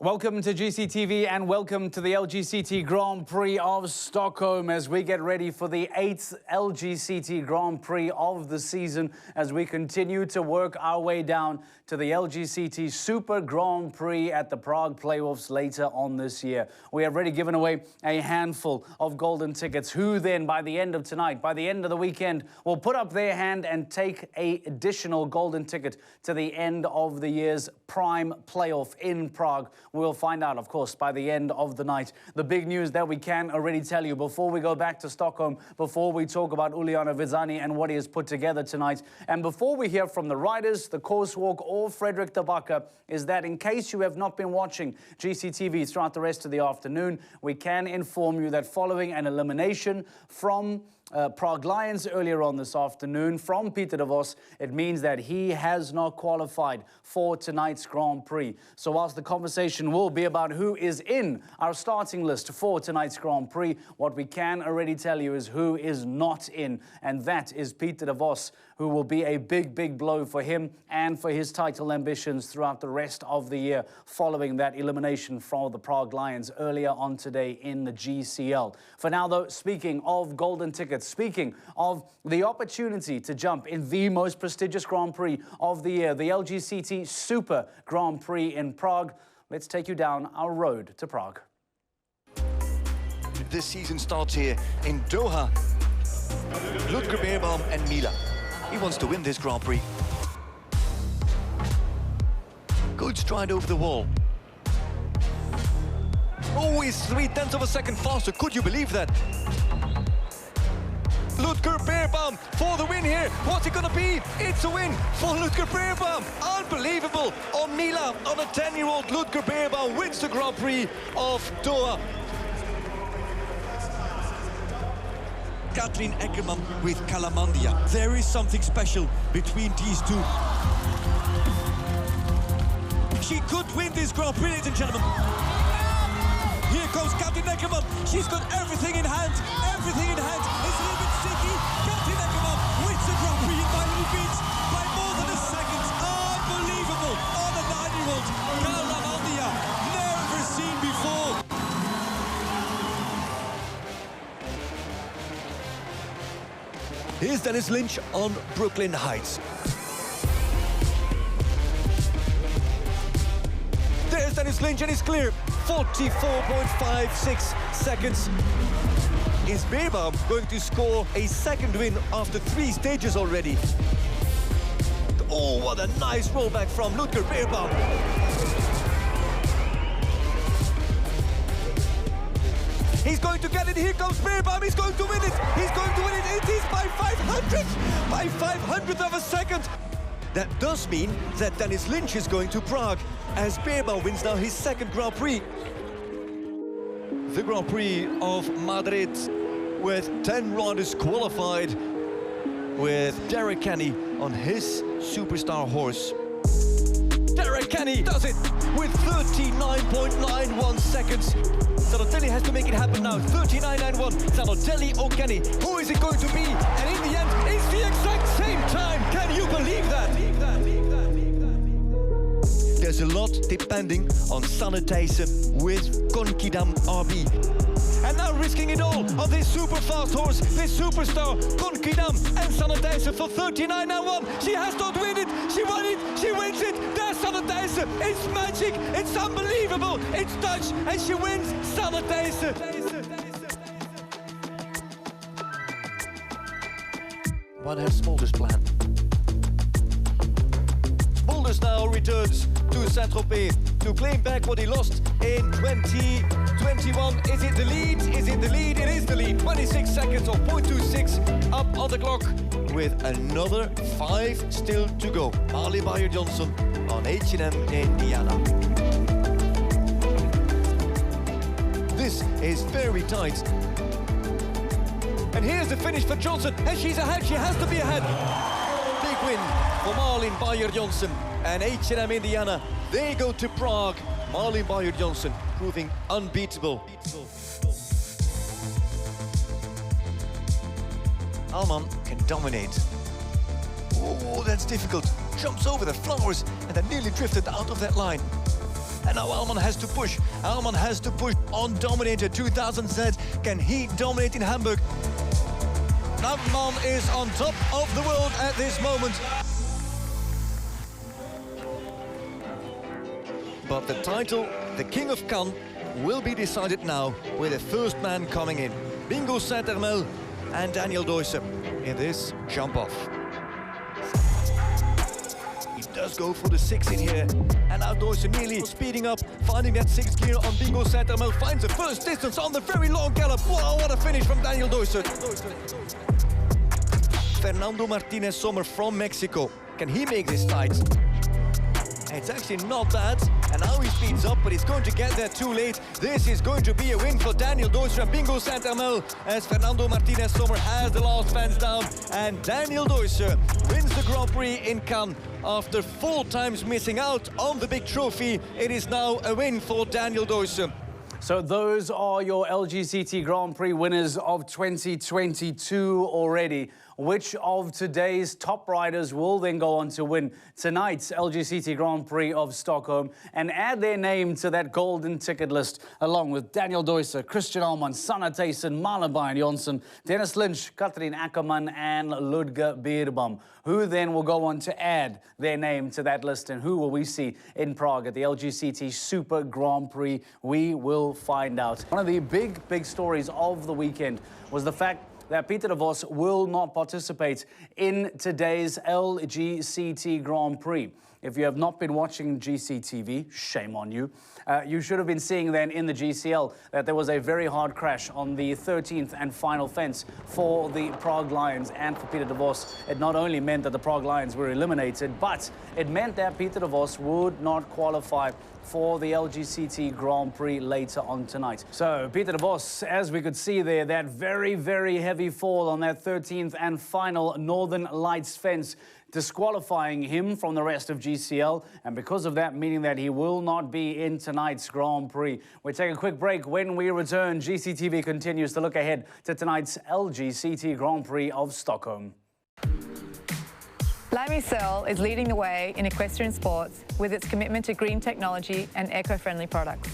Welcome to GCTV and welcome to the Lgct Grand Prix of Stockholm as we get ready for the 8th Lgct Grand Prix of the season as we continue to work our way down to the Lgct Super Grand Prix at the Prague playoffs later on this year. We have already given away a handful of golden tickets. Who then, by the end of tonight, by the end of the weekend, will put up their hand and take an additional golden ticket to the end of the year's prime playoff in Prague? We'll find out, of course, by the end of the night. The big news that we can already tell you before we go back to Stockholm, before we talk about Uliana Vizani and what he has put together tonight, and before we hear from the riders, the course walk, or Frederick de Backer, is that in case you have not been watching GCTV throughout the rest of the afternoon, we can inform you that following an elimination from Prague Lions earlier on this afternoon from Peter Devos, it means that he has not qualified for tonight's Grand Prix. So whilst the conversation will be about who is in our starting list for tonight's Grand Prix, what we can already tell you is who is not in, and that is Peter Devos, who will be a big blow for him and for his title ambitions throughout the rest of the year following that elimination from the Prague Lions earlier on today in the GCL. For now, though, speaking of golden tickets, speaking of the opportunity to jump in the most prestigious Grand Prix of the year, the Lgct Super Grand Prix in Prague, let's take you down our road to Prague. This season starts here in Doha. Ludger Beerbaum and Mila. He wants to win this Grand Prix. Good stride over the wall. Oh, he's 0.3 of a second faster. Could you believe that? Ludger Beerbaum for the win here. What's it gonna be? It's a win for Ludger Beerbaum. Unbelievable. On Mila, on a 10-year-old, Ludger Beerbaum wins the Grand Prix of Doha. Kathrin Eckermann with Kalamandia. There is something special between these two. She could win this Grand Prix, ladies and gentlemen. Here comes Kathrin Eckermann. She's got everything in hand. Everything in hand. It's a little bit sticky. Kathrin Eckermann wins the Grand Prix by Longines by more than a second. Unbelievable. On a 9-year-old. Kalamandia. Never seen before. Here's Dennis Lynch on Brooklyn Heights. There's Dennis Lynch and it's clear. 44.56 seconds. Is Beerbaum going to score a second win after 3 stages already? Oh, what a nice rollback from Ludger Beerbaum. He's going to get it. Here comes Beerbaum. He's going to win it. He's going to win it. It is by 500th. By 500th of a second. That does mean that Dennis Lynch is going to Prague as Beerbaum wins now his second Grand Prix. The Grand Prix of Madrid with 10 riders qualified with Derek Kenny on his superstar horse. Derek Kenny does it with 39.91 seconds. Zanotelli has to make it happen now. 39.91. Zanotelli or Kenny. Who is it going to be? And in the end, it's the exact same time. Can you believe that? There's a lot depending on Sanne Thijssen with Konkidam RB. And now risking it all on this super fast horse, this superstar, Konkidam and Sanne Thijssen for 39.91. She has not win it. She won it. She wins it. There's Sanne Thijssen. It's magic. It's unbelievable. It's Dutch. And she wins. Sanne Thijssen. What has Smulders planned? Smulders now returns to Saint-Tropez to claim back what he lost in 2021. Is it the lead? Is it the lead? It is the lead. 26 seconds or 0.26 up on the clock with another 5 still to go. Marley Bayer-Johnson on H&M Indiana. This is very tight. And here's the finish for Johnson, and she's ahead. She has to be ahead. Big win for Marlene Bayer-Johnson and H&M Indiana. They go to Prague. Marlene Bayer-Johnson proving unbeatable. Alman can dominate. Oh, that's difficult. Jumps over the flowers and then nearly drifted out of that line. And now Alman has to push. Alman has to push on Dominator 2000Z. Can he dominate in Hamburg? Alman is on top of the world at this moment. But the title, the King of Cannes, will be decided now with the first man coming in. Bingo Saint-Hermel and Daniel Deusser in this jump-off. He does go for the 6 in here, and now Deusser nearly speeding up, finding that 6th gear on Bingo Saint-Hermel, finds the first distance on the very long gallop. Wow, what a finish from Daniel Deusser. Fernando Martinez Sommer from Mexico. Can he make this tight? It's actually not bad, and now he speeds up, but he's going to get there too late. This is going to be a win for Daniel Deusser and Bingo Saint-Hermel, as Fernando Martinez Sommer has the last fence down, and Daniel Deusser wins the Grand Prix in Cannes. After 4 times missing out on the big trophy, it is now a win for Daniel Deusser. So those are your Lgct Grand Prix winners of 2022 already. Which of today's top riders will then go on to win tonight's Lgct Grand Prix of Stockholm and add their name to that golden ticket list, along with Daniel Deusser, Christian Alman, Sanne Thijssen, Marlon Jonsson, Dennis Lynch, Kathleen Ackermann and Ludger Beerbaum? Who then will go on to add their name to that list, and who will we see in Prague at the Lgct Super Grand Prix? We will find out. One of the big stories of the weekend was the fact that Peter Devos will not participate in today's Lgct Grand Prix. If you have not been watching GCTV, shame on you. You should have been seeing then in the GCL that there was a very hard crash on the 13th and final fence for the Prague Lions and for Peter Devos. It not only meant that the Prague Lions were eliminated, but it meant that Peter Devos would not qualify for the Lgct Grand Prix later on tonight. So Peter Devos, as we could see there, that very heavy fall on that 13th and final Northern Lights fence, disqualifying him from the rest of GCL, and because of that, meaning that he will not be in tonight's Grand Prix. We take a quick break. When we return, GCTV continues to look ahead to tonight's Lgct Grand Prix of Stockholm. Lamisol is leading the way in equestrian sports with its commitment to green technology and eco-friendly products.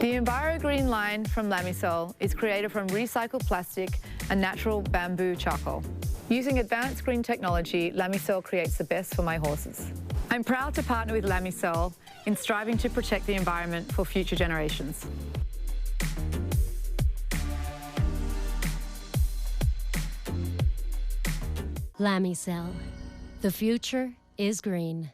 The EnviroGreen line from Lamisol is created from recycled plastic and natural bamboo charcoal. Using advanced green technology, Lamisol creates the best for my horses. I'm proud to partner with Lamisol in striving to protect the environment for future generations. Lamisol. The future is green.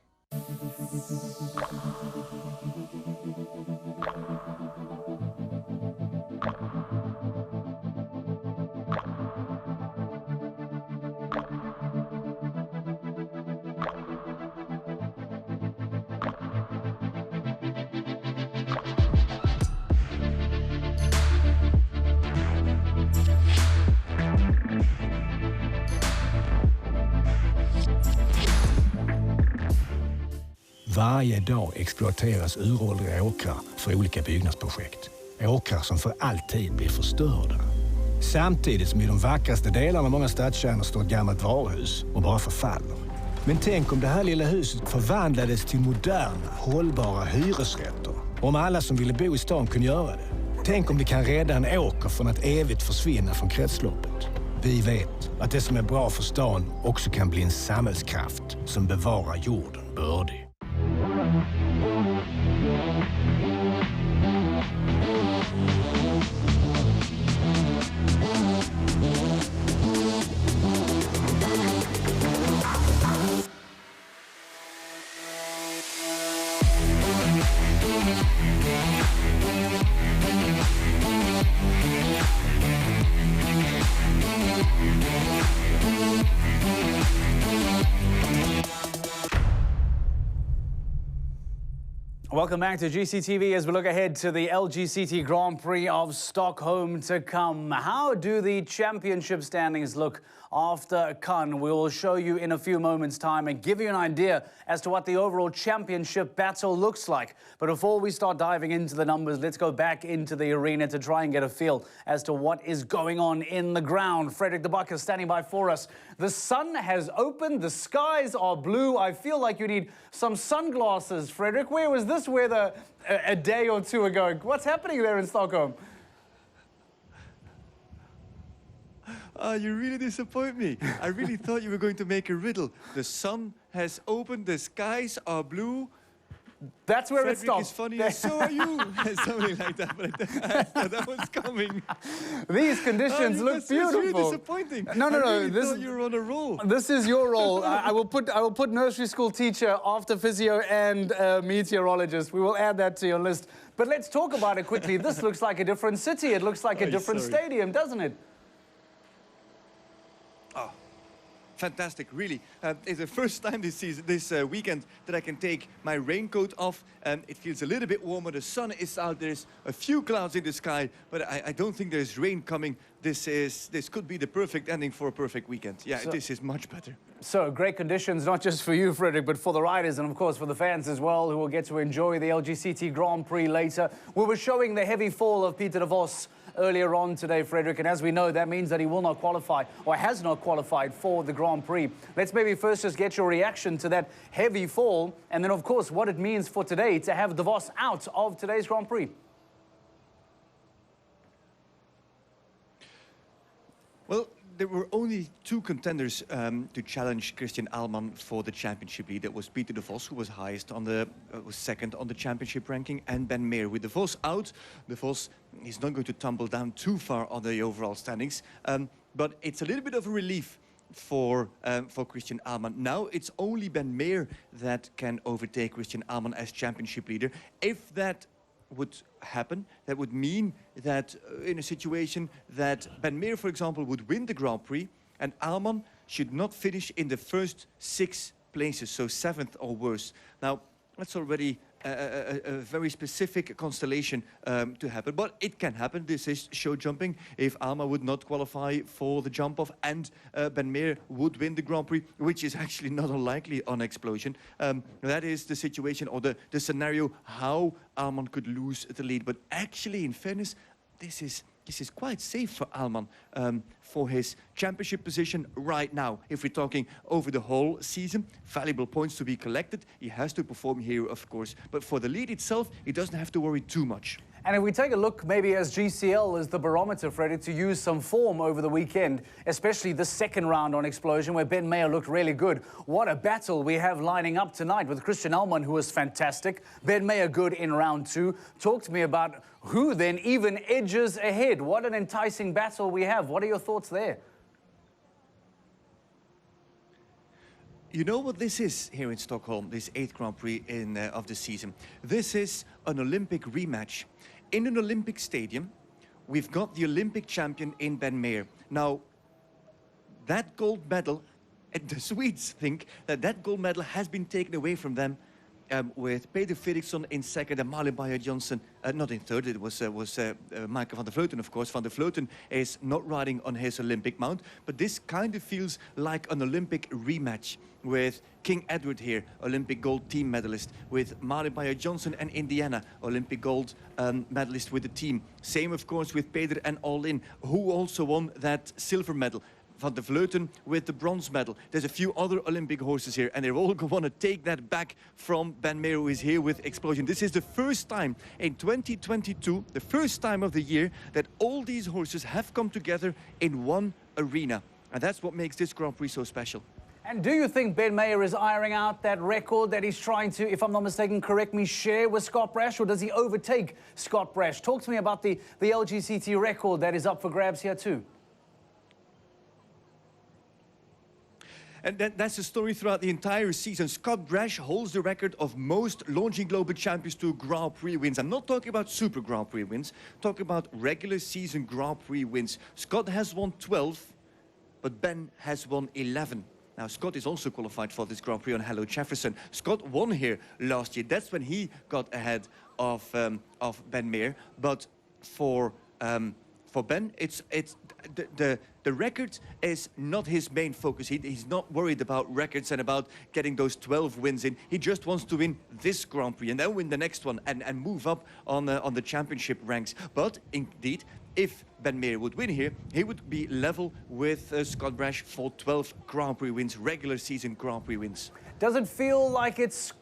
Varje dag exploateras uråldriga åkrar för olika byggnadsprojekt. Åkrar som för alltid blir förstörda. Samtidigt som i de vackraste delarna av många stadskärnor står ett gammalt varuhus och bara förfaller. Men tänk om det här lilla huset förvandlades till moderna, hållbara hyresrätter. Om alla som ville bo i stan kunde göra det. Tänk om vi kan rädda en åker från att evigt försvinna från kretsloppet. Vi vet att det som är bra för stan också kan bli en samhällskraft som bevarar jorden bördig. Welcome back to GCTV as we look ahead to the Lgct Grand Prix of Stockholm to come. How do the championship standings look after Cannes? We will show you in a few moments' time and give you an idea as to what the overall championship battle looks like. But before we start diving into the numbers, let's go back into the arena to try and get a feel as to what is going on in the ground. Frederick de Backer standing by for us. The sun has opened, the skies are blue. I feel like you need some sunglasses, Frederick. Where was this this weather a day or two ago. What's happening there in Stockholm? You really disappoint me. I really thought you were going to make a riddle. The sun has opened, the skies are blue. That's where Frederick it stopped. is funny, and so are you. Something like that, but I thought that was coming. These conditions look That's beautiful. really disappointing. No. I really This thought you were on a roll. This is your role. I will put nursery school teacher after physio and meteorologist. We will add that to your list. But let's talk about it quickly. This looks like a different city. It looks like a different stadium, doesn't it? Oh, fantastic, really. It's the first time this weekend that I can take my raincoat off. It feels a little bit warmer. The sun is out. There's a few clouds in the sky, but I don't think there's rain coming. This could be the perfect ending for a perfect weekend. Yeah, this is much better. So, great conditions, not just for you, Frederick, but for the riders and, of course, for the fans as well, who will get to enjoy the Lgct Grand Prix later. We were showing the heavy fall of Peter Devos earlier on today, Frederick, and as we know, that means that he will not qualify, or has not qualified for the Grand Prix. Let's maybe first just get your reaction to that heavy fall, and then, of course, what it means for today to have Devos out of today's Grand Prix. Well, there were only two contenders to challenge Christian Ahlmann for the championship lead. That was Peter de Vos, who was highest on the was second on the championship ranking, and Ben Meer. With de Vos out, de Vos is not going to tumble down too far on the overall standings. But it's a little bit of a relief for Christian Ahlmann. Now it's only Ben Meer that can overtake Christian Ahlmann as championship leader. If that would happen, that would mean that in a situation that Ben Meer, for example, would win the Grand Prix and Ahlmann should not finish in the first 6 places, so 7th or worse. Now, that's already a very specific constellation to happen, but it can happen. This is show jumping. If Ahlmann would not qualify for the jump off and Ben Meer would win the Grand Prix, which is actually not unlikely on Explosion, that is the situation or the scenario how Ahlmann could lose the lead. But actually, in fairness, this is quite safe for Ahlmann for his championship position right now. If we're talking over the whole season, valuable points to be collected. He has to perform here, of course. But for the lead itself, he doesn't have to worry too much. And if we take a look maybe as GCL as the barometer, Freddie, to use some form over the weekend, especially the second round on Explosion where Ben Meer looked really good. What a battle we have lining up tonight with Christian Ahlmann, who was fantastic. Ben Meer good in round 2. Talk to me about who then even edges ahead. What an enticing battle we have. What are your thoughts there? You know what this is here in Stockholm, this 8th Grand Prix of the season? This is an Olympic rematch. In an Olympic stadium, we've got the Olympic champion in Ben Meer. Now, that gold medal, the Swedes think that that gold medal has been taken away from them with Peter Fredriksson in second and Malin Bayer-Johnsen not in third. It was Michael van der Vleuten, of course. Van der Vleuten is not riding on his Olympic mount, but this kind of feels like an Olympic rematch with King Edward here, Olympic gold team medalist, with Malin Bayer-Johnsen and Indiana, Olympic gold medalist with the team. Same, of course, with Peter and All In, who also won that silver medal. Van der Vleuten with the bronze medal. There's a few other Olympic horses here, and they're all going to take that back from Ben Meer, who is here with Explosion. This is the first time in 2022, the first time of the year, that all these horses have come together in one arena. And that's what makes this Grand Prix so special. And do you think Ben Meer is ironing out that record that he's trying to, if I'm not mistaken, correct me, share with Scott Brash, or does he overtake Scott Brash? Talk to me about the Lgct record that is up for grabs here too. And that's the story throughout the entire season. Scott Brash holds the record of most Longines Global Champions Tour Grand Prix wins. I'm not talking about Super Grand Prix wins, talking about regular season Grand Prix wins. Scott has won 12, but Ben has won 11. Now, Scott is also qualified for this Grand Prix on Hello Jefferson. Scott won here last year. That's when he got ahead of Ben Meer. But for Ben, the record is not his main focus. He's not worried about records and about getting those 12 wins in. He just wants to win this Grand Prix and then win the next one and move up on the championship ranks. But indeed, if Ben Meer would win here, he would be level with Scott Brash for 12 Grand Prix wins, regular season Grand Prix wins. Does it feel like it's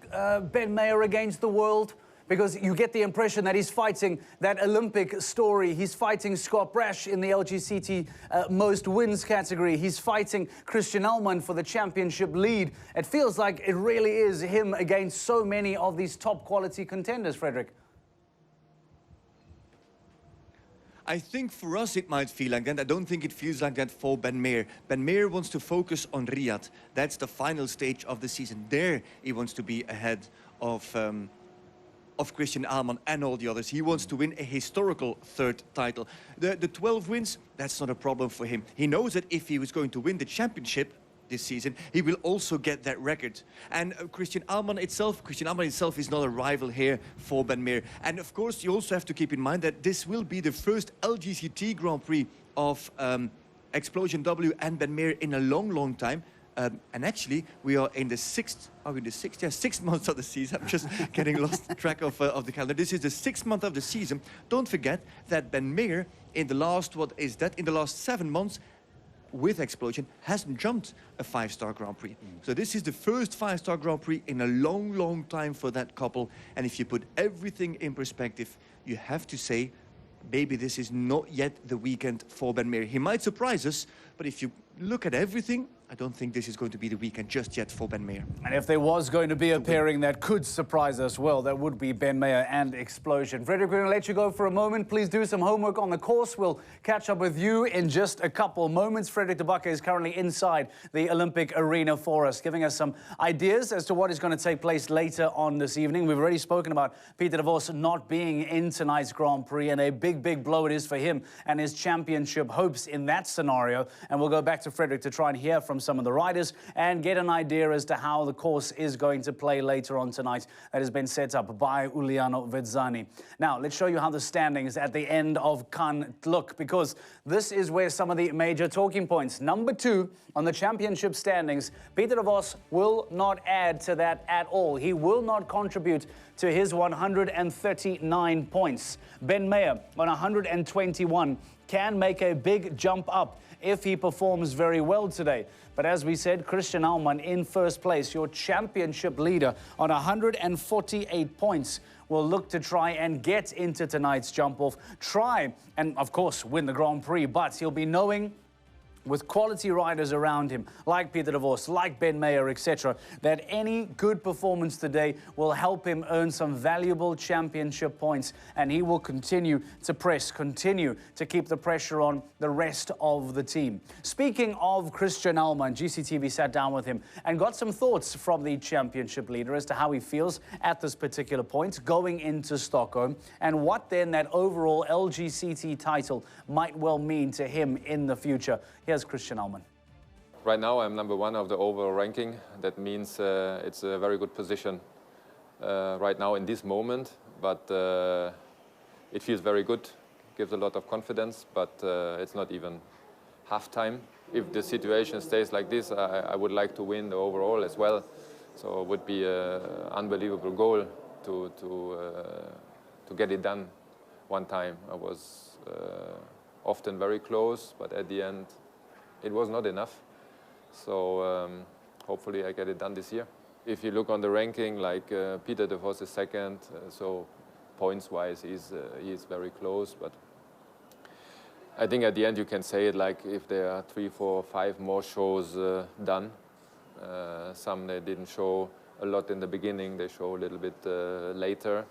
Ben Meer against the world? because you get the impression that he's fighting that Olympic story. He's fighting Scott Brash in the LGCT most wins category. He's fighting Christian Allman for the championship lead. It feels like it really is him against so many of these top quality contenders, Fredrik. I think for us it might feel like that. I don't think it feels like that for Ben Meer. Ben Meer wants to focus on Riyadh. That's the final stage of the season. There he wants to be ahead of Christian Allman and all the others. He wants to win a historical third title. The 12 wins, that's not a problem for him. He knows that if he was going to win the championship this season, he will also get that record. And Christian Allman itself is not a rival here for Ben Meer. And of course, you also have to keep in mind that this will be the first LGCT Grand Prix of Explosion W and Ben Meer in a long, long time. And actually, we are in the sixth month of the season. I'm just getting lost track of the calendar. This is the 6th month of the season. Don't forget that Ben Meer, in the last 7 months, with Explosion, hasn't jumped a 5-star Grand Prix. So this is the first 5-star Grand Prix in a long, long time for that couple. And if you put everything in perspective, you have to say, maybe this is not yet the weekend for Ben Meer. He might surprise us, but if you look at everything, I don't think this is going to be the weekend just yet for Ben Meer. And if there was going to be a pairing that could surprise us, well, that would be Ben Meer and Explosion. Fredrik, we're going to let you go for a moment. Please do some homework on the course. We'll catch up with you in just a couple moments. Fredrik de Backer is currently inside the Olympic arena for us, giving us some ideas as to what is going to take place later on this evening. We've already spoken about Peter Devos not being in tonight's Grand Prix, and a big, big blow it is for him and his championship hopes in that scenario. And we'll go back to Fredrik to try and hear from some of the riders and get an idea as to how the course is going to play later on tonight. That has been set up by Uliano Vezzani. Now, let's show you how the standings at the end of Cannes look, because this is where some of the major talking points. Number 2 on the championship standings, Peter Devos will not add to that at all. He will not contribute to his 139 points. Ben Meer on 121 can make a big jump up if he performs very well today. But as we said, Christian Allman in first place, your championship leader on 148 points, will look to try and get into tonight's jump-off. Try and, of course, win the Grand Prix, but he'll be knowing, with quality riders around him, like Peter Devos, like Ben Meer, etc., that any good performance today will help him earn some valuable championship points, and he will continue to press, continue to keep the pressure on the rest of the team. Speaking of Christian Allman, GCTV sat down with him and got some thoughts from the championship leader as to how he feels at this particular point going into Stockholm, and what then that overall LGCT title might well mean to him in the future. Here's Christian Allman. Right now I'm number 1 of the overall ranking. That means it's a very good position right now in this moment, but it feels very good, gives a lot of confidence, but it's not even half time. If the situation stays like this, I would like to win the overall as well. So it would be an unbelievable goal to get it done one time. I was often very close, but at the end it was not enough. So hopefully I get it done this year. If you look on the ranking, like Peter Devos is second, so points-wise he is very close. But I think at the end you can say it like if there are 3, 4, 5 more shows done. Some they didn't show a lot in the beginning, they show a little bit later,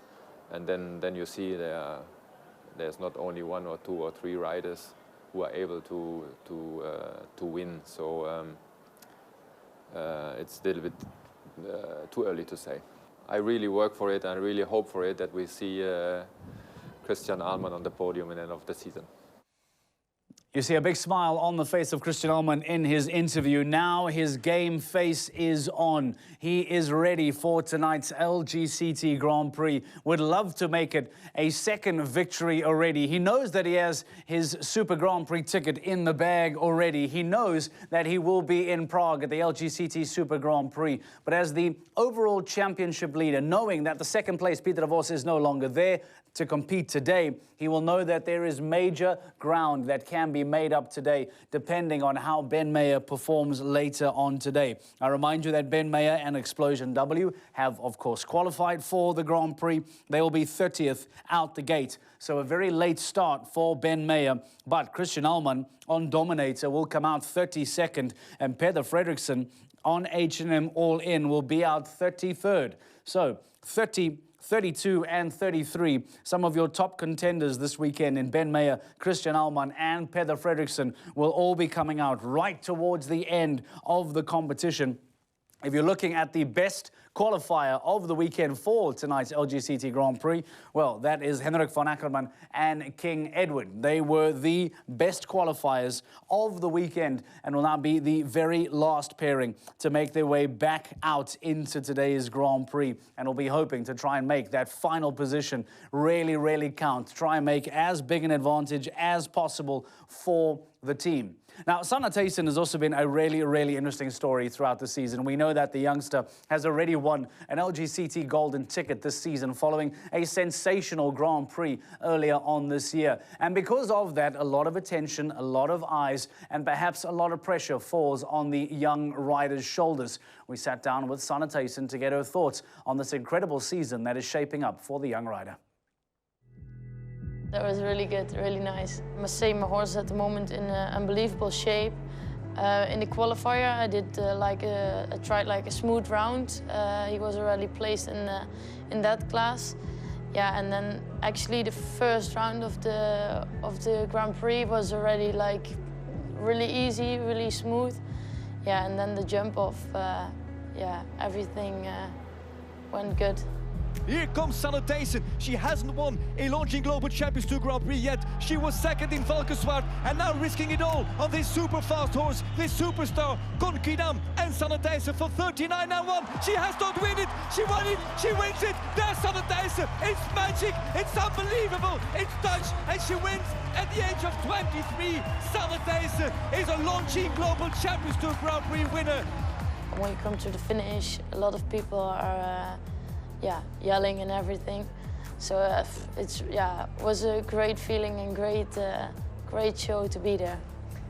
and then you see there's not only 1 or 2 or 3 riders who are able to win. So it's a little bit too early to say. I really work for it and I really hope for it that we see Christian Allman on the podium at the end of the season. You see a big smile on the face of Christian Allman in his interview. Now his game face is on. He is ready for tonight's LGCT Grand Prix. Would love to make it a second victory already. He knows that he has his Super Grand Prix ticket in the bag already. He knows that he will be in Prague at the LGCT Super Grand Prix. But as the overall championship leader, knowing that the second place Peter Devos is no longer there to compete today, he will know that there is major ground that can be be made up today, depending on how Ben Mayer performs later on today. I remind you that Ben Mayer and Explosion W have, of course, qualified for the Grand Prix. They will be 30th out the gate. So a very late start for Ben Mayer. But Christian Allman on Dominator will come out 32nd, and Peder Fredriksson on H&M All-In will be out 33rd. So 30, 32 and 33, some of your top contenders this weekend in Ben Mayer, Christian Allman and Peder Fredriksson will all be coming out right towards the end of the competition. If you're looking at the best qualifier of the weekend for tonight's LGCT Grand Prix, well, that is Henrik von Ackermann and King Edward. They were the best qualifiers of the weekend and will now be the very last pairing to make their way back out into today's Grand Prix, and will be hoping to try and make that final position really, really count. Try and make as big an advantage as possible for the team. Now, Sanna Thaysen has also been a really, really interesting story throughout the season. We know that the youngster has already won an LGCT golden ticket this season following a sensational Grand Prix earlier on this year. And because of that, a lot of attention, a lot of eyes, and perhaps a lot of pressure falls on the young rider's shoulders. We sat down with Sanna Thaysen to get her thoughts on this incredible season that is shaping up for the young rider. That was really good, really nice. I must say my horse is at the moment in unbelievable shape. In the qualifier, I did I tried like a smooth round. He was already placed in that class. Yeah, and then actually the first round of the Grand Prix was already like really easy, really smooth. Yeah, and then the jump off, yeah, everything went good. Here comes Sanna Thaysen. She hasn't won a Longines Global Champions Tour Grand Prix yet. She was second in Valkenswaard and now risking it all on this super fast horse, this superstar, Konkidam, and Sanna Thaysen for 39.1. She has not won it. She won it. She wins it. There's Sanna Thaysen. It's magic. It's unbelievable. It's Dutch, and she wins at the age of 23. Sanna Thaysen is a Longines Global Champions Tour Grand Prix winner. When you come to the finish, a lot of people are yeah, yelling and everything. So was a great feeling and great show to be there.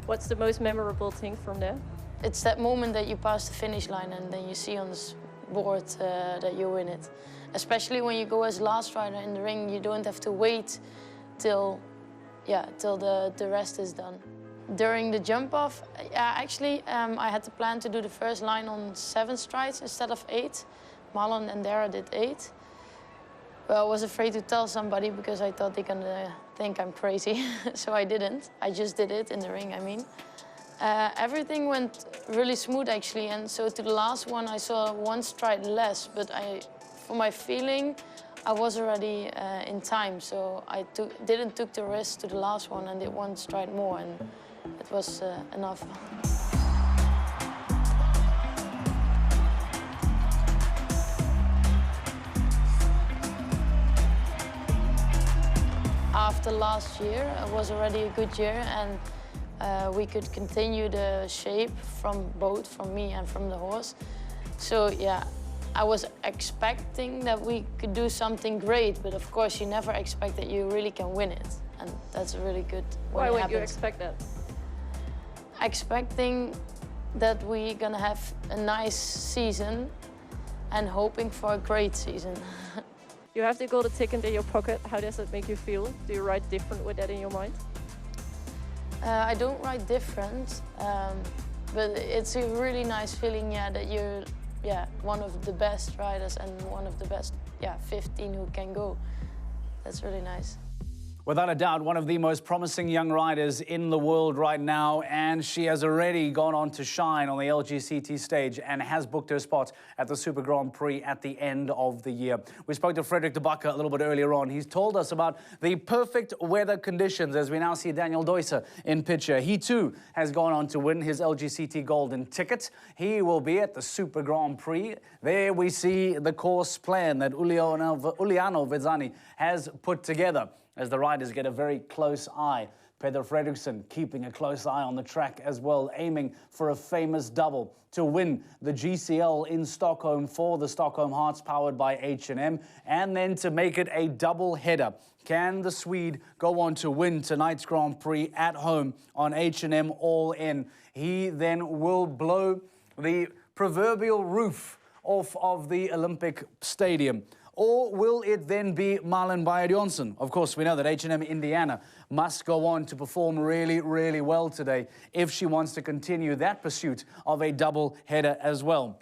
What's the most memorable thing from there? It's that moment that you pass the finish line and then you see on the board that you win it. Especially when you go as last rider in the ring, you don't have to wait till the rest is done. During the jump off, actually I had to plan to do the first line on 7 strides instead of 8. Marlon and Dara did 8. But I was afraid to tell somebody because I thought they're gonna think I'm crazy. So I didn't. I just did it in the ring, I mean. Everything went really smooth actually, and so to the last one I saw 1 stride less, but for my feeling, I was already in time, so I didn't took the risk to the last one and did 1 stride more, and it was enough. After last year, it was already a good year, and we could continue the shape from both, from me and from the horse. So yeah, I was expecting that we could do something great, but of course you never expect that you really can win it, and that's really good. Why would you expect that? Expecting that we're gonna have a nice season and hoping for a great season. You have the golden ticket in your pocket. How does it make you feel? Do you ride different with that in your mind? I don't ride different, but it's a really nice feeling, yeah, that you're one of the best riders and one of the best 15 who can go. That's really nice. Without a doubt, one of the most promising young riders in the world right now, and she has already gone on to shine on the LGCT stage and has booked her spot at the Super Grand Prix at the end of the year. We spoke to Fredrik de Backer a little bit earlier on. He's told us about the perfect weather conditions as we now see Daniel Deuser in picture. He too has gone on to win his LGCT golden ticket. He will be at the Super Grand Prix. There we see the course plan that Uliano Vezzani has put together, as the riders get a very close eye Peder Fredriksson keeping a close eye on the track as well, aiming for a famous double to win the GCL in Stockholm for the Stockholm Hearts powered by H&M, and then to make it a double header. Can the Swede go on to win tonight's Grand Prix at home on H&M All In? He then will blow the proverbial roof off of the Olympic Stadium. Or will it then be Malin Bayer-Jonsson? Of course, we know that H&M Indiana must go on to perform really, really well today if she wants to continue that pursuit of a double header as well.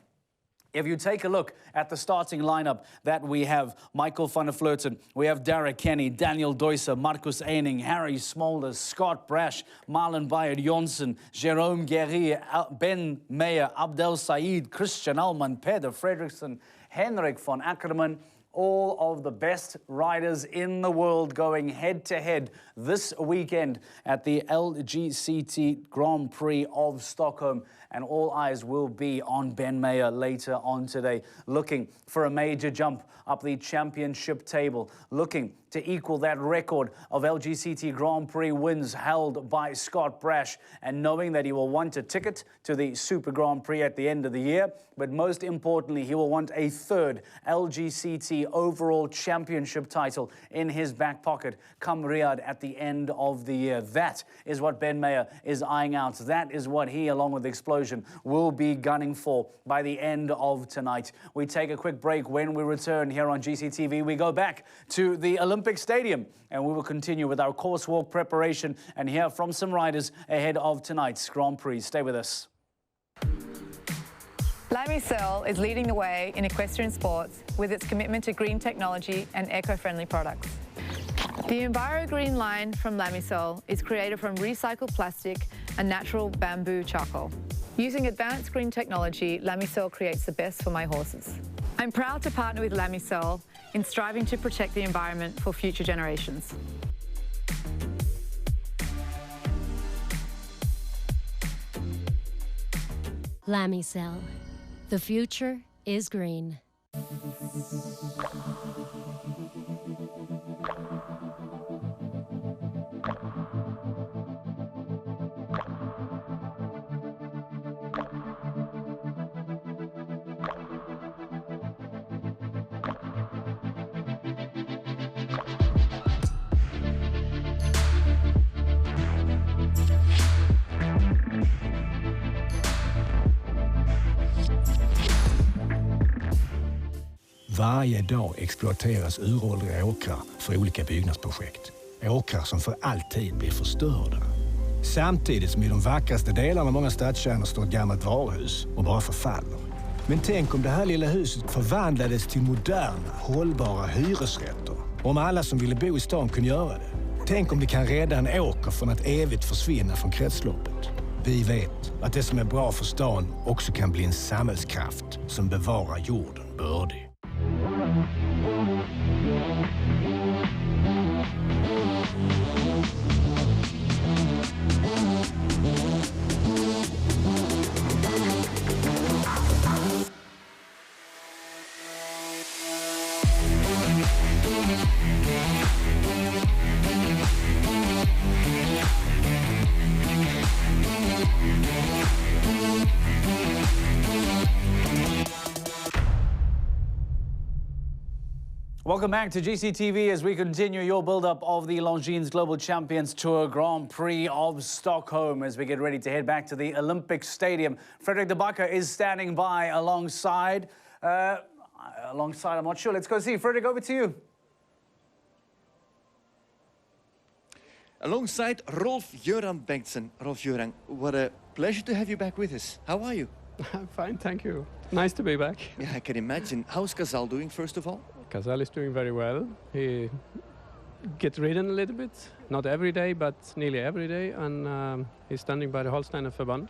If you take a look at the starting lineup that we have, Michael van der Vleuten, we have Derek Kenny, Daniel Deusser, Marcus Eining, Harry Smolders, Scott Brash, Malin Bayer-Jonsson, Jerome Guerrier, Ben Meyer, Abdel Said, Christian Allman, Peder Fredriksson, Henrik von Ackermann, all of the best riders in the world going head-to-head this weekend at the Lgct Grand Prix of Stockholm. And all eyes will be on Ben Meyer later on today, looking for a major jump up the championship table, looking to equal that record of Lgct Grand Prix wins held by Scott Brash, and knowing that he will want a ticket to the Super Grand Prix at the end of the year, but most importantly, he will want a third Lgct overall championship title in his back pocket come Riyadh at the end of the year. That is what Ben Meyer is eyeing out. That is what he, along with Explosion, will be gunning for by the end of tonight. We take a quick break. When we return here on GCTV, we go back to the Olympic Stadium, and we will continue with our course walk preparation and hear from some riders ahead of tonight's Grand Prix. Stay with us. Lamisol is leading the way in equestrian sports with its commitment to green technology and eco-friendly products. The EnviroGreen line from Lamisol is created from recycled plastic and natural bamboo charcoal. Using advanced green technology, Lamisol creates the best for my horses. I'm proud to partner with Lamisol in striving to protect the environment for future generations. Lamisol. The future is green. Varje dag exploateras uråldriga åkrar för olika byggnadsprojekt. Åkrar som för alltid blir förstörda. Samtidigt som i de vackraste delarna av många stadskärnor står ett gammalt varuhus och bara förfaller. Men tänk om det här lilla huset förvandlades till moderna, hållbara hyresrätter. Om alla som ville bo i stan kunde göra det. Tänk om vi kan rädda en åker från att evigt försvinna från kretsloppet. Vi vet att det som är bra för stan också kan bli en samhällskraft som bevarar jorden bördig. Welcome back to GCTV as we continue your build-up of the Longines Global Champions Tour Grand Prix of Stockholm as we get ready to head back to the Olympic Stadium. Fredrik de Backer is standing by alongside, I'm not sure. Let's go see. Fredrik, over to you. Alongside Rolf-Göran Bengtsson. Rolf-Göran, what a pleasure to have you back with us. How are you? I'm fine, thank you. Nice to be back. Yeah, I can imagine. How's Casal doing, first of all? Casal is doing very well. He gets ridden a little bit, not every day, but nearly every day, and he's standing by the Holsteiner Verband,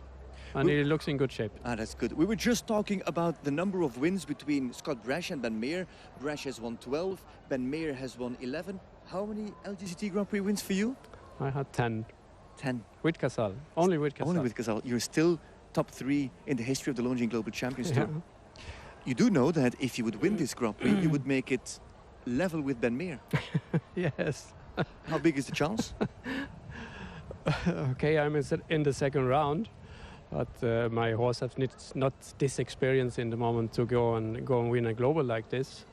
and he looks in good shape. Ah, that's good. We were just talking about the number of wins between Scott Brash and Ben Meyer. Brash has won 12, Ben Meyer has won 11. How many LGCT Grand Prix wins for you? I had 10. 10. With Casal, only with Casal. Only with Casal. You're still top 3 in the history of the Longines Global Champions Tour. You do know that if you would win this Grand Prix, you would make it level with Ben Meyer. Yes. How big is the chance? Okay, I'm in the second round, but my horse has not this experience in the moment to go and win a global like this.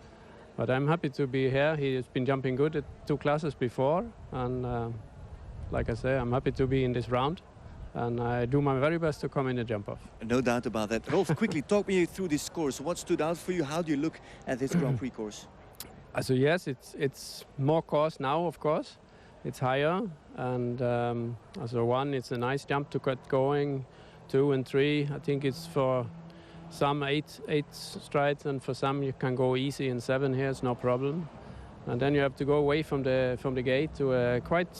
But I'm happy to be here. He has been jumping good at 2 classes before, and like I say, I'm happy to be in this round. And I do my very best to come in the jump-off. No doubt about that. Rolf, quickly talk me through this course. What stood out for you? How do you look at this Grand Prix course? So yes, it's more course now, of course. It's higher, and also 1, it's a nice jump to get going. 2 and 3, I think it's for some 8 strides, and for some you can go easy in 7 here, it's no problem. And then you have to go away from the gate to a quite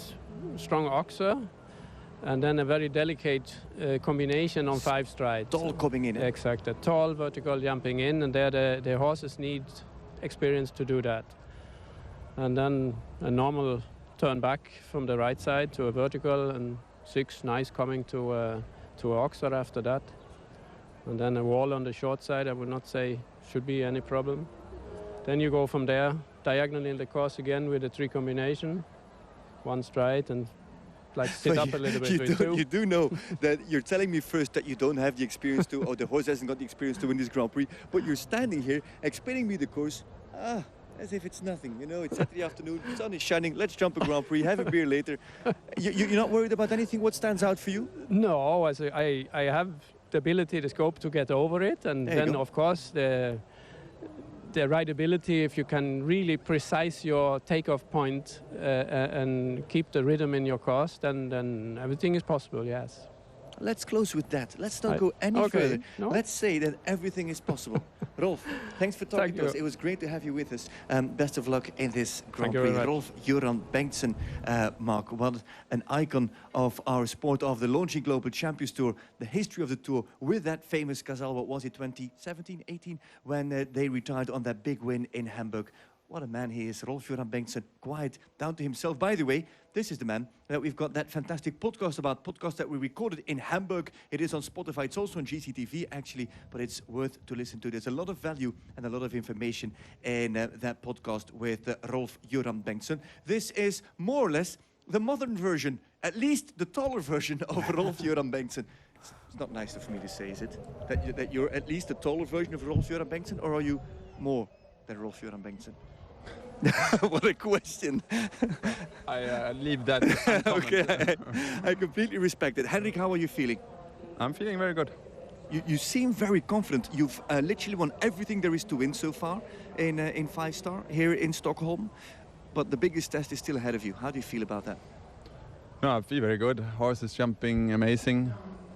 strong oxer, and then a very delicate combination on 5 strides. Tall coming in. Exactly, tall vertical jumping in, and there the horses need experience to do that. And then a normal turn back from the right side to a vertical, and 6 nice coming to a oxer after that. And then a wall on the short side, I would not say should be any problem. Then you go from there diagonally in the course again with a 3 combination, 1 stride, and like sit up a little bit with 2. You do know that you're telling me first that you don't have the experience to, or the horse hasn't got the experience to win this Grand Prix, but you're standing here explaining me the course, as if it's nothing. You know, it's Saturday afternoon, the sun is shining, let's jump a Grand Prix, have a beer later. You're not worried about anything? What stands out for you? No, I have the ability, the scope to get over it, and then of course the rideability, if you can really precise your takeoff point and keep the rhythm in your course, then everything is possible, yes. Let's close with that. Let's not go any further. No? Let's say that everything is possible. Rolf, thanks for talking to us. It was great to have you with us. Best of luck in this Grand Prix. Rolf Göran Bengtsson, Mark, what an icon of our sport, of the Longines Global Champions Tour, the history of the tour, with that famous gazelle, what was it, 2017, 18, when they retired on that big win in Hamburg. What a man he is, Rolf Göran Bengtsson, quiet, down to himself. By the way, this is the man that we've got that fantastic podcast that we recorded in Hamburg. It is on Spotify, it's also on GCTV actually, but it's worth to listen to. There's a lot of value and a lot of information in that podcast with Rolf Göran Bengtsson. This is more or less the modern version, at least the taller version of Rolf Göran Bengtsson. It's not nice for me to say, is it? That you're at least the taller version of Rolf Göran Bengtsson, or are you more than Rolf Göran Bengtsson? What a question. I leave that. Okay, I completely respect it. Henrik, how are you feeling? I'm feeling very good. You seem very confident. You've literally won everything there is to win so far in 5-star here in Stockholm. But the biggest test is still ahead of you. How do you feel about that? No, I feel very good. Horse is jumping amazing.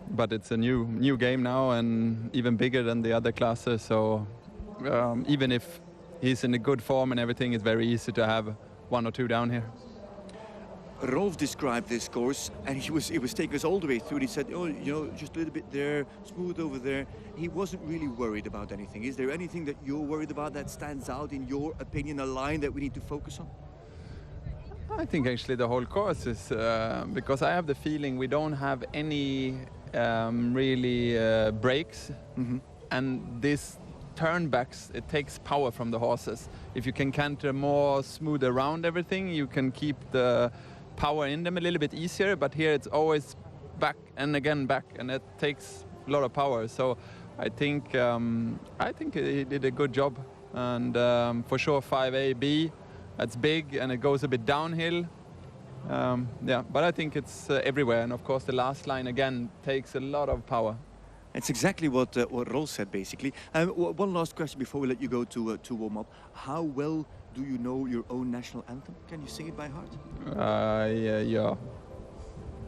But it's a new game now and even bigger than the other classes. So even if he's in a good form and everything, it's very easy to have 1 or 2 down here. Rolf described this course, and he was taking us all the way through. He said, oh, you know, just a little bit there, smooth over there. He wasn't really worried about anything. Is there anything that you're worried about that stands out, in your opinion, a line that we need to focus on? I think actually the whole course is, because I have the feeling we don't have any really breaks, and this turnbacks, it takes power from the horses. If you can canter more smooth around everything, you can keep the power in them a little bit easier, but here it's always back and again back, and it takes a lot of power. So I think he did a good job, and for sure 5A, B, that's big, and it goes a bit downhill. Yeah, but I think it's everywhere, and of course the last line again takes a lot of power. It's exactly what Rolf said, basically. One last question before we let you go to warm up. How well do you know your own national anthem? Can you sing it by heart? Yeah.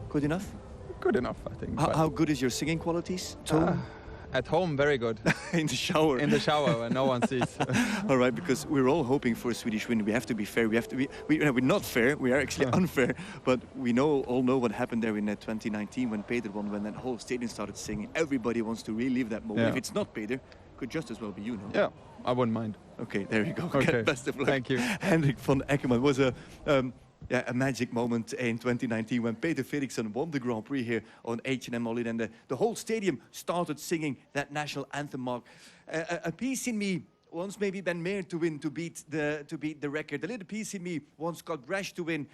Good enough? Good enough, I think. How good is your singing qualities? Tone? At home, very good. In the shower? In the shower, when no one sees. All right, because we're all hoping for a Swedish win. We have to be fair. We're not fair. We are actually unfair. But we all know what happened there in 2019 when Peter won, when that whole stadium started singing. Everybody wants to relive that moment. Yeah. If it's not Peter, could just as well be you, no? Yeah, I wouldn't mind. Okay, there you go. Okay. Best of luck. Thank you. Hendrik van Eckermann was a magic moment in 2019 when Peter Frederiksen won the Grand Prix here on H&M Olin, and the whole stadium started singing that national anthem, Mark. A piece in me wants maybe Ben Meer to win to beat the record. A little piece in me wants Scott Brash to win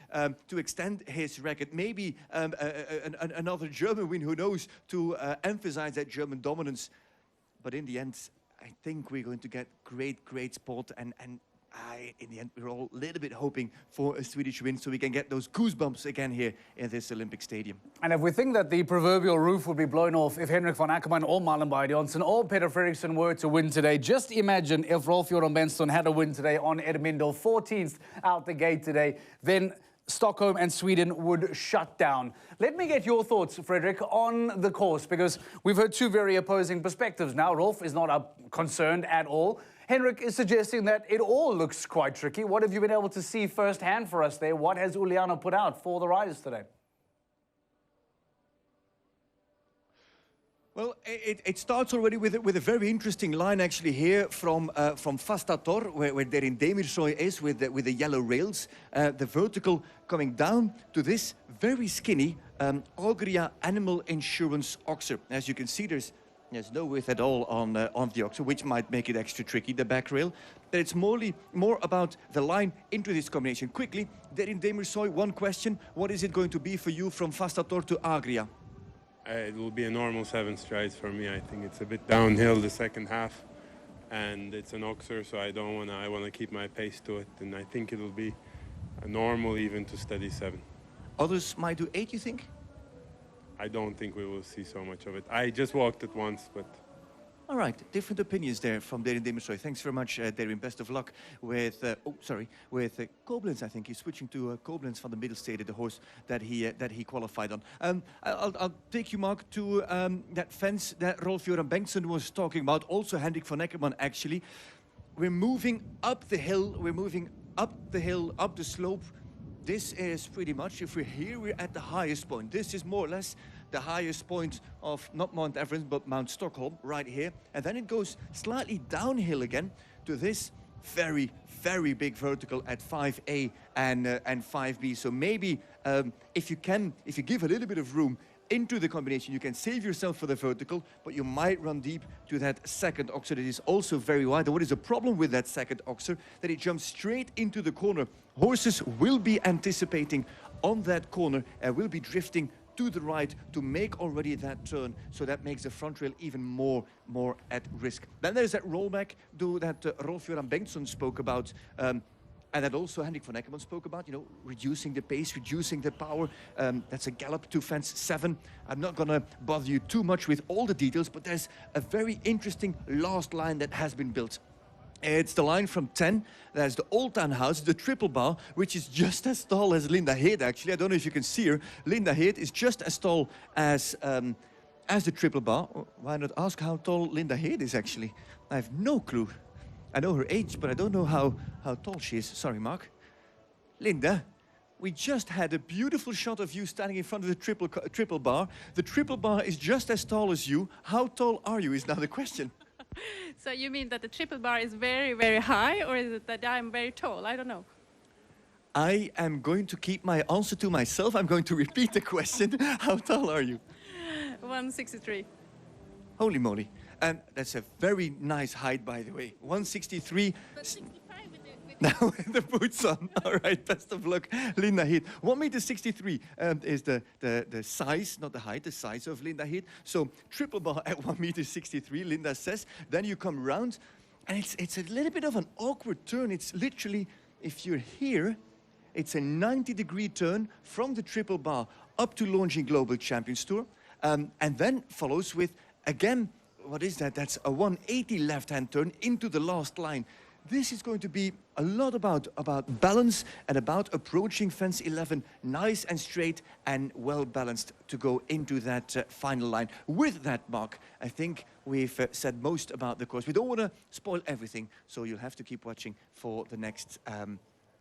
to extend his record. Maybe another German win, who knows, to emphasize that German dominance. But in the end, I think we're going to get great sport, and in the end, we're all a little bit hoping for a Swedish win so we can get those goosebumps again here in this Olympic Stadium. And if we think that the proverbial roof would be blown off if Henrik von Ackermann or Malin Baryonsen or Peter Fredriksson were to win today, just imagine if Rolf-Göran Bengtsson had a win today on Edmindo, 14th out the gate today, then Stockholm and Sweden would shut down. Let me get your thoughts, Fredrik, on the course, because we've heard two very opposing perspectives now. Rolf is not concerned at all. Henrik is suggesting that it all looks quite tricky. What have you been able to see firsthand for us there? What has Uliano put out for the riders today? Well, it starts already with a very interesting line actually here from Fasta Tor, where Derin Demirsoy is with the yellow rails. The vertical coming down to this very skinny Agria Animal Insurance Oxer. As you can see, there's no width at all on the Oxer, which might make it extra tricky, the back rail. But it's more about the line into this combination. Quickly, Derin Demirsoy, one question. What is it going to be for you from Fasta Tor to Agria? It will be a normal 7 strides for me. I think it's a bit downhill the second half, and it's an Oxer, so I want to keep my pace to it, and I think it'll be a normal even to steady 7. Others might do 8, you think? I don't think we will see so much of it. I just walked it once, but... All right, different opinions there from Derin Demirsoy. Thanks very much, Derin. Best of luck with, Koblenz. I think he's switching to Koblenz from the middle state, the horse that he qualified on. I'll take you, Mark, to that fence that Rolf-Göran Bengtsson was talking about. Also, Henrik von Eckermann, actually. We're moving up the hill. We're moving up the hill, up the slope. This is pretty much, if we're here, we're at the highest point. This is more or less the highest point of not Mount Everest, but Mount Stockholm, right here. And then it goes slightly downhill again to this very, very big vertical at 5A and 5B. So maybe if you give a little bit of room into the combination, you can save yourself for the vertical, but you might run deep to that second Oxer that is also very wide. And what is the problem with that second Oxer? That it jumps straight into the corner. Horses will be anticipating on that corner and will be drifting to the right to make already that turn, so that makes the front rail even more at risk. Then there's that rollback that Rolf-Göran Bengtsson spoke about, and that also Henrik von Eckermann spoke about, reducing the pace, reducing the power. That's a gallop to fence 7. I'm not going to bother you too much with all the details, but there's a very interesting last line that has been built. It's the line from 10. There's the Old Town House, the triple bar, which is just as tall as Linda Head, actually. I don't know if you can see her. Linda Head is just as tall as the triple bar. Why not ask how tall Linda Head is, actually? I have no clue. I know her age, but I don't know how tall she is. Sorry, Mark. Linda, we just had a beautiful shot of you standing in front of the triple bar. The triple bar is just as tall as you. How tall are you is now the question. So you mean that the triple bar is very, very high, or is it that I'm very tall? I don't know. I am going to keep my answer to myself. I'm going to repeat the question. How tall are you? 163. Holy moly. And that's a very nice height, by the way. 163. But 65 with now with the boots on. All right, best of luck, Linda Heath. 1.63 m is the size, not the height, the size of Linda Heath. So triple bar at 1.63 m, Linda says. Then you come round, and it's a little bit of an awkward turn. It's literally, if you're here, it's a 90-degree turn from the triple bar up to Longines Global Champions Tour. And then follows with, again, what is that? That's a 180 left-hand turn into the last line. This is going to be a lot about balance and about approaching fence 11 nice and straight and well balanced to go into that final line. With that, Mark, I think we've said most about the course. We don't want to spoil everything, so you'll have to keep watching for the next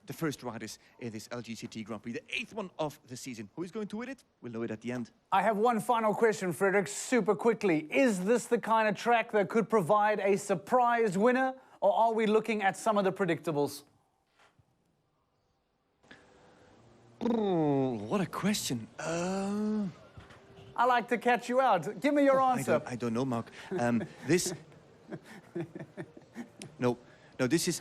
the first riders in this Lgct Grand Prix, the 8th one of the season. Who is going to win it? We'll know it at the end. I have one final question, Fredrik, super quickly. Is this the kind of track that could provide a surprise winner, or are we looking at some of the predictables? Oh, what a question. I like to catch you out. Give me your answer. I don't know, Mark. No. No, this is,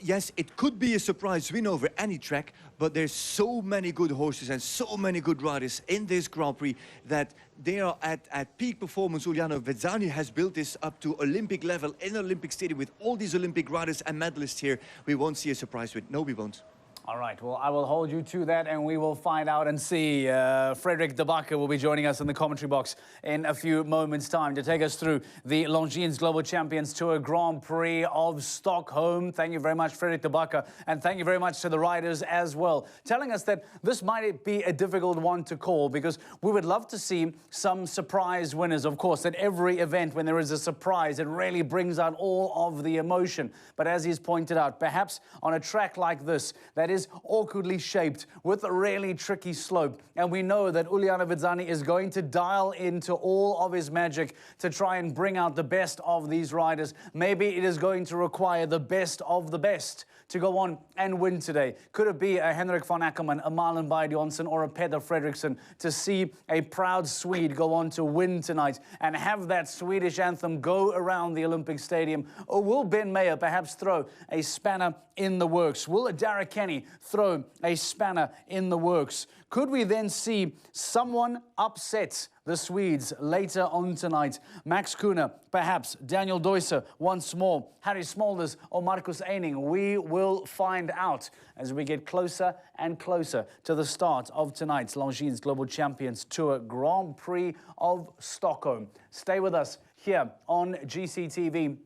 yes, it could be a surprise win over any track, but there's so many good horses and so many good riders in this Grand Prix that they are at peak performance. Uliana Vezzani has built this up to Olympic level in Olympic Stadium with all these Olympic riders and medalists here. We won't see a surprise win. No, we won't. All right, well, I will hold you to that and we will find out and see. Frederik De Backer will be joining us in the commentary box in a few moments' time to take us through the Longines Global Champions Tour Grand Prix of Stockholm. Thank you very much, Frederik De Backer, and thank you very much to the riders as well, telling us that this might be a difficult one to call because we would love to see some surprise winners. Of course, at every event when there is a surprise, it really brings out all of the emotion. But as he's pointed out, perhaps on a track like this, that is awkwardly shaped with a really tricky slope. And we know that Uliana Vezzani is going to dial into all of his magic to try and bring out the best of these riders. Maybe it is going to require the best of the best to go on and win today. Could it be a Henrik von Ackermann, a Malin Baed-Johnsen or a Peder Fredriksson to see a proud Swede go on to win tonight and have that Swedish anthem go around the Olympic Stadium? Or will Ben Mayer perhaps throw a spanner in the works? Will Derek Kenny throw a spanner in the works? Could we then see someone upset the Swedes later on tonight? Max Kuhner, perhaps Daniel Deusser once more, Harry Smolders or Marcus Eining? We will find out as we get closer and closer to the start of tonight's Longines Global Champions Tour Grand Prix of Stockholm. Stay with us here on GCTV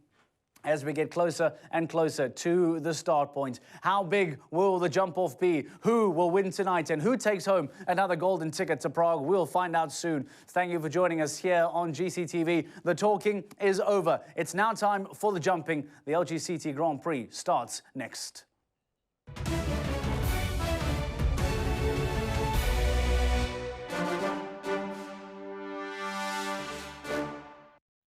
as we get closer and closer to the start point. How big will the jump-off be? Who will win tonight? And who takes home another golden ticket to Prague? We'll find out soon. Thank you for joining us here on GCTV. The talking is over. It's now time for the jumping. The LGCT Grand Prix starts next.